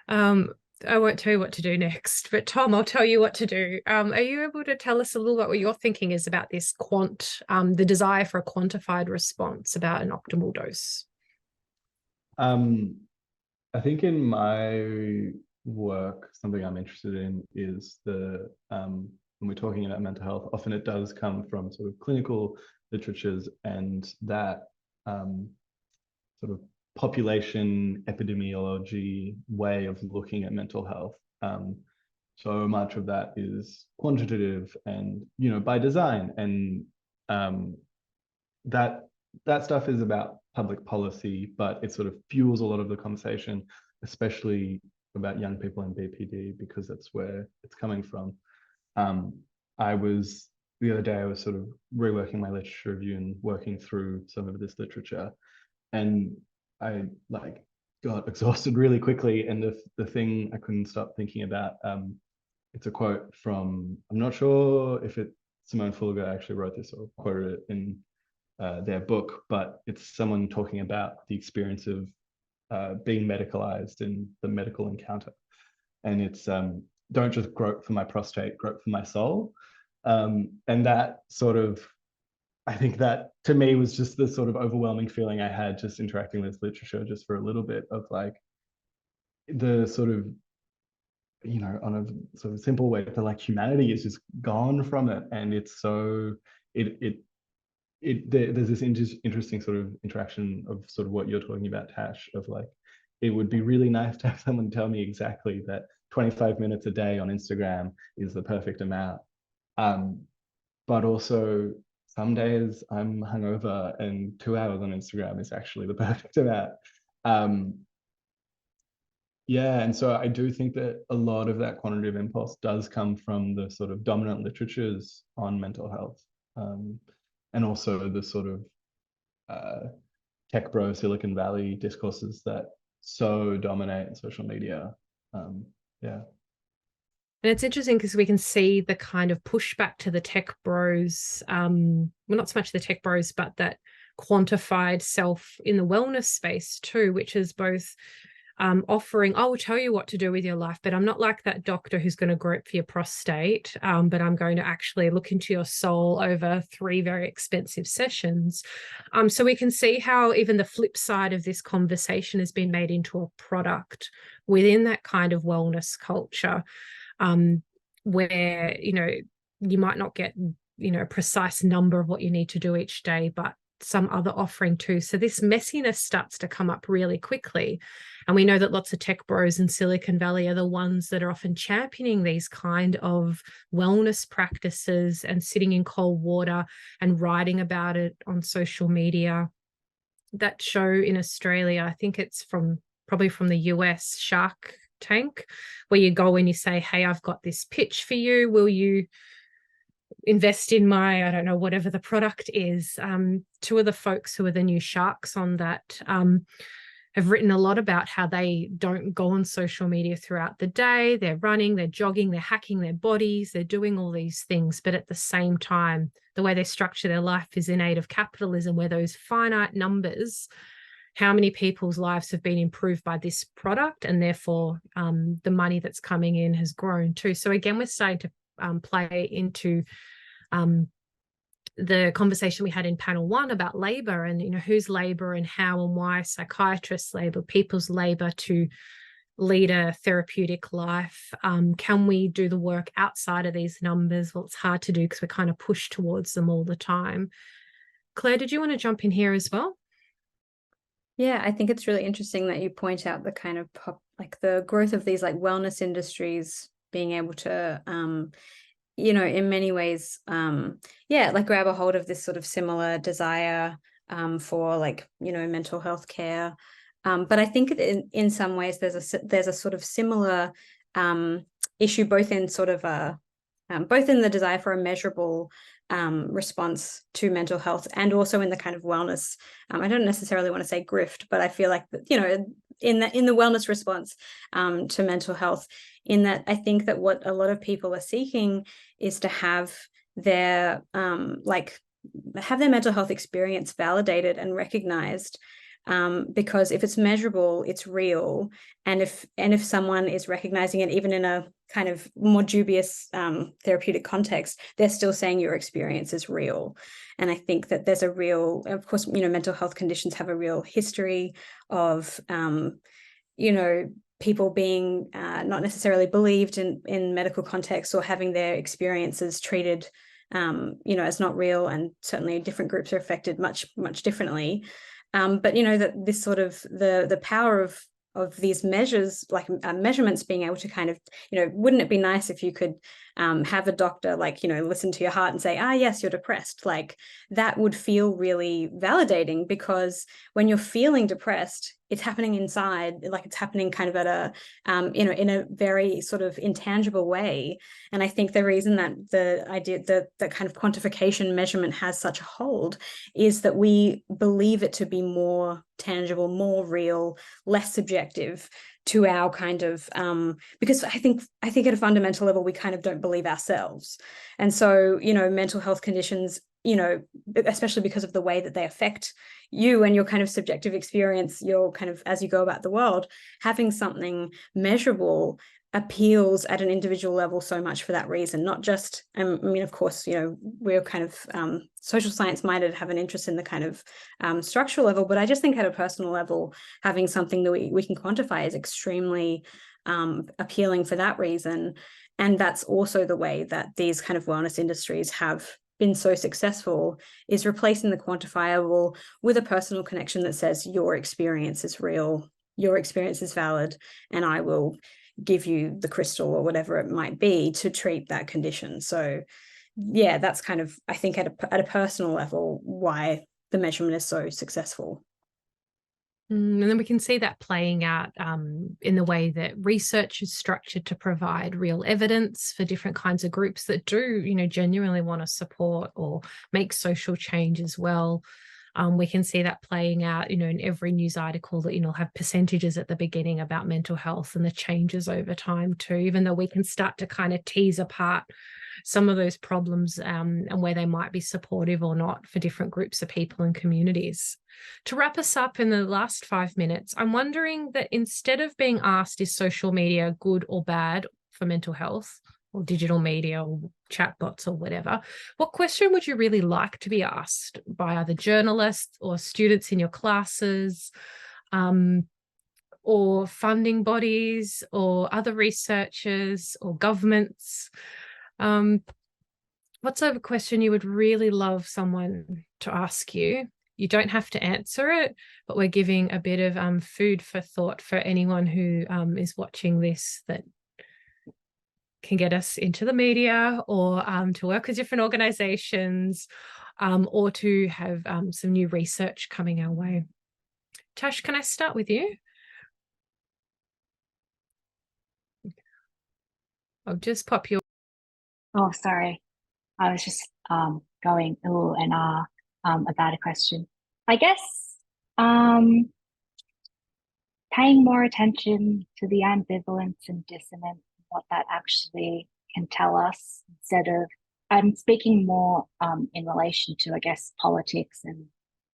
I won't tell you what to do next, but Tom, I'll tell you what to do. Are you able to tell us a little bit what your thinking is about this the desire for a quantified response about an optimal dose? I think in my work, something I'm interested in is when we're talking about mental health, often it does come from sort of clinical literatures and that sort of population epidemiology way of looking at mental health. So much of that is quantitative and, by design. And that stuff is about public policy, but it sort of fuels a lot of the conversation, especially about young people in BPD, because that's where it's coming from. The other day, I was sort of reworking my literature review and working through some of this literature. And I got exhausted really quickly. And the thing I couldn't stop thinking about, it's a quote from, I'm not sure if Simone Fulger actually wrote this or quoted it in their book, but it's someone talking about the experience of being medicalized in the medical encounter. And it's don't just grope for my prostate, grope for my soul. And that sort of, I think that to me was just the sort of overwhelming feeling I had just interacting with literature just for a little bit of the sort of, on a sort of simple way, the humanity is just gone from it. And it's so, there's this interesting sort of interaction of sort of what you're talking about, Tash, of it would be really nice to have someone tell me exactly that 25 minutes a day on Instagram is the perfect amount. But also some days I'm hungover and 2 hours on Instagram is actually the perfect amount. And so I do think that a lot of that quantitative impulse does come from the sort of dominant literatures on mental health. and also the sort of tech bro Silicon Valley discourses that so dominate social media. Yeah. And it's interesting because we can see the kind of pushback to the tech bros, well, not so much the tech bros, but that quantified self in the wellness space too, which is both offering, I will tell you what to do with your life, but I'm not like that doctor who's going to grope for your prostate, but I'm going to actually look into your soul over 3 very expensive sessions. So we can see how even the flip side of this conversation has been made into a product within that kind of wellness culture, where, you know, you might not get, you know, a precise number of what you need to do each day, but some other offering too. So this messiness starts to come up really quickly. And we know that lots of tech bros in Silicon Valley are the ones that are often championing these kind of wellness practices and sitting in cold water and writing about it on social media. That show in Australia, I think it's probably from the US, Shark Tank, where you go and you say, hey, I've got this pitch for you. Will you invest in my, I don't know, whatever the product is? 2 of the folks who are the new sharks on that have written a lot about how they don't go on social media throughout the day. They're running, they're jogging, they're hacking their bodies, they're doing all these things. But at the same time, the way they structure their life is in aid of capitalism, where those finite numbers, how many people's lives have been improved by this product, and therefore the money that's coming in has grown too. So again, we're starting to play into the conversation we had in panel 1 about labor, and, you know, whose labor and how and why psychiatrists' labor, people's labor to lead a therapeutic life. Can we do the work outside of these numbers? Well, it's hard to do because we're kind of pushed towards them all the time. Claire, did you want to jump in here as well? Yeah, I think it's really interesting that you point out the kind of like the growth of these like wellness industries being able to you know, in many ways, yeah, like grab a hold of this sort of similar desire for, like, you know, mental health care. But I think in some ways there's a sort of similar issue, both in sort of both in the desire for a measurable response to mental health, and also in the kind of wellness. I don't necessarily want to say grift, but I feel like that, you know, in the wellness response to mental health, in that I think that what a lot of people are seeking is to have their have their mental health experience validated and recognized, because if it's measurable, it's real. And if someone is recognizing it, even in a kind of more dubious therapeutic context, they're still saying your experience is real. And I think that there's a real, of course, you know, mental health conditions have a real history of, you know, people being not necessarily believed in medical contexts, or having their experiences treated, you know, as not real. And certainly different groups are affected much differently. But, you know, that this sort of the power of these measures, like measurements, being able to kind of, you know, wouldn't it be nice if you could have a doctor, like, you know, listen to your heart and say, yes, you're depressed. Like, that would feel really validating, because when you're feeling depressed, it's happening inside, like it's happening kind of at a, you know, in a very sort of intangible way. And I think the reason that the idea that kind of quantification measurement has such a hold is that we believe it to be more tangible, more real, less subjective to our kind of, because I think at a fundamental level, we kind of don't believe ourselves. And so, you know, mental health conditions, you know, especially because of the way that they affect you and your kind of subjective experience, your kind of, as you go about the world, having something measurable appeals at an individual level so much for that reason. Not just, I mean, of course, you know, we're kind of social science minded, have an interest in the kind of structural level, but I just think at a personal level, having something that we can quantify is extremely appealing for that reason. And that's also the way that these kind of wellness industries have been so successful, is replacing the quantifiable with a personal connection that says your experience is real, your experience is valid, and I will give you the crystal or whatever it might be to treat that condition. So yeah, that's kind of, I think at a personal level, why the measurement is so successful. And then we can see that playing out in the way that research is structured to provide real evidence for different kinds of groups that do, genuinely want to support or make social change as well. We can see that playing out, in every news article that, have percentages at the beginning about mental health and the changes over time too, even though we can start to kind of tease apart some of those problems and where they might be supportive or not for different groups of people and communities. To wrap us up in the last 5 minutes, I'm wondering that instead of being asked, is social media good or bad for mental health, or digital media or chatbots or whatever, what question would you really like to be asked by either journalists or students in your classes, or funding bodies or other researchers or governments? What's a question you would really love someone to ask you? You don't have to answer it, but we're giving a bit of food for thought for anyone who is watching this that can get us into the media, or to work with different organizations, or to have some new research coming our way. Tash, can I start with you? I'll just pop your... Oh, sorry. I was just going ooh and ah about a question. I guess paying more attention to the ambivalence and dissonance, what that actually can tell us, instead of, I'm speaking more in relation to, I guess, politics and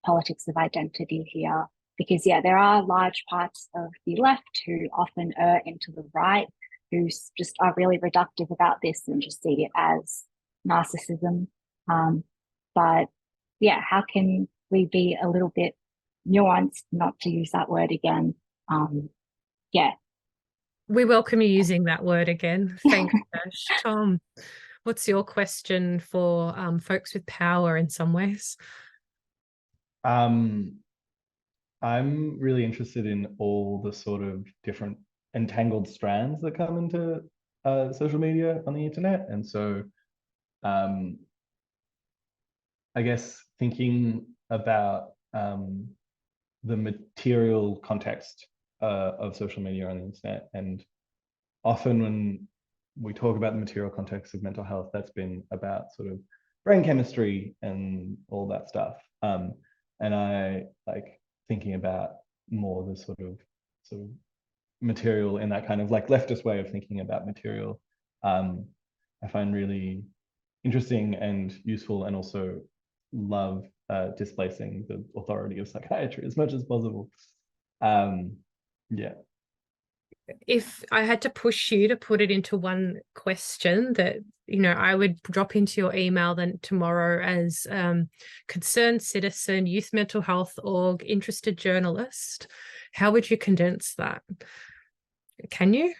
politics of identity here, because yeah, there are large parts of the left who often err into the right, who just are really reductive about this and just see it as narcissism. But yeah, how can we be a little bit nuanced, not to use that word again? Yeah. We welcome you using that word again. Thanks, Tash. Tom, what's your question for folks with power in some ways? I'm really interested in all the sort of different entangled strands that come into social media on the internet. And so I guess thinking about the material context of social media on the internet. And often when we talk about the material context of mental health, that's been about sort of brain chemistry and all that stuff. And I like thinking about more the sort of material in that kind of like leftist way of thinking about material. I find really interesting and useful, and also love displacing the authority of psychiatry as much as possible. Yeah. If I had to push you to put it into one question that, I would drop into your email then tomorrow as concerned citizen, youth mental health org, interested journalist, how would you condense that? Can you?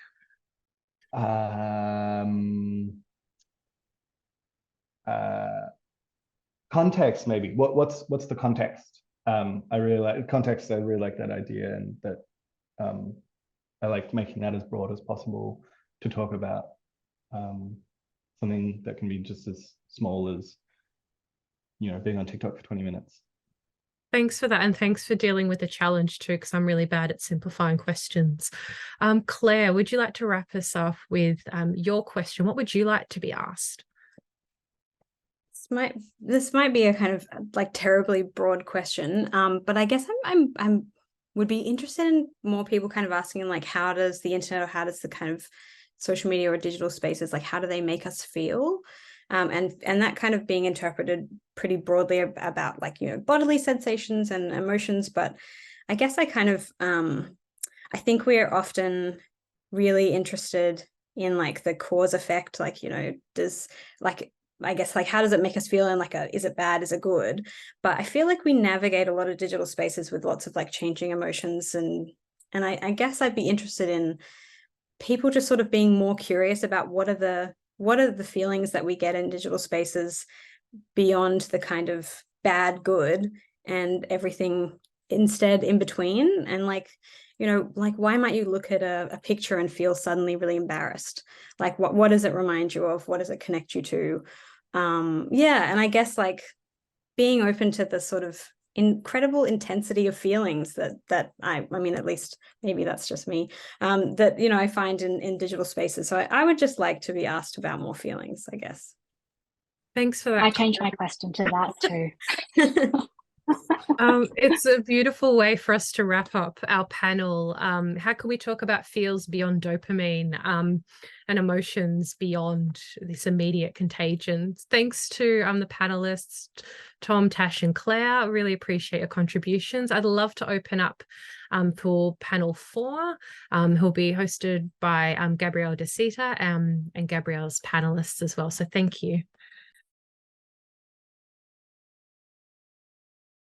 Context, maybe. What's the context? I really like context. I really like that idea, and that I like making that as broad as possible to talk about something that can be just as small as, being on TikTok for 20 minutes. Thanks for that. And thanks for dealing with the challenge too, because I'm really bad at simplifying questions. Claire, would you like to wrap us off with your question? What would you like to be asked? This might be a kind of like terribly broad question, but I guess I'm would be interested in more people kind of asking, like, how does the internet, or how does the kind of social media or digital spaces, like, how do they make us feel? And that kind of being interpreted pretty broadly about, like, bodily sensations and emotions. But I guess I kind of I think we're often really interested in, like, the cause effect, like, does, like, I guess, like, how does it make us feel? And like, is it bad? Is it good? But I feel like we navigate a lot of digital spaces with lots of like changing emotions. And I guess I'd be interested in people just sort of being more curious about what are the feelings that we get in digital spaces beyond the kind of bad, good, and everything instead in between. And like, like, why might you look at a picture and feel suddenly really embarrassed? Like, what does it remind you of? What does it connect you to? Yeah. And I guess, like, being open to the sort of incredible intensity of feelings that I mean, at least maybe that's just me, that, you know, I find in digital spaces. So I would just like to be asked about more feelings, I guess. Thanks for that. I changed my question to that too. It's a beautiful way for us to wrap up our panel. How can we talk about feels beyond dopamine, and emotions beyond this immediate contagion? Thanks to the panelists, Tom, Tash, and Clare. I really appreciate your contributions. I'd love to open up for panel 4, who'll be hosted by Gabrielle De Sita, and Gabrielle's panelists as well. So thank you.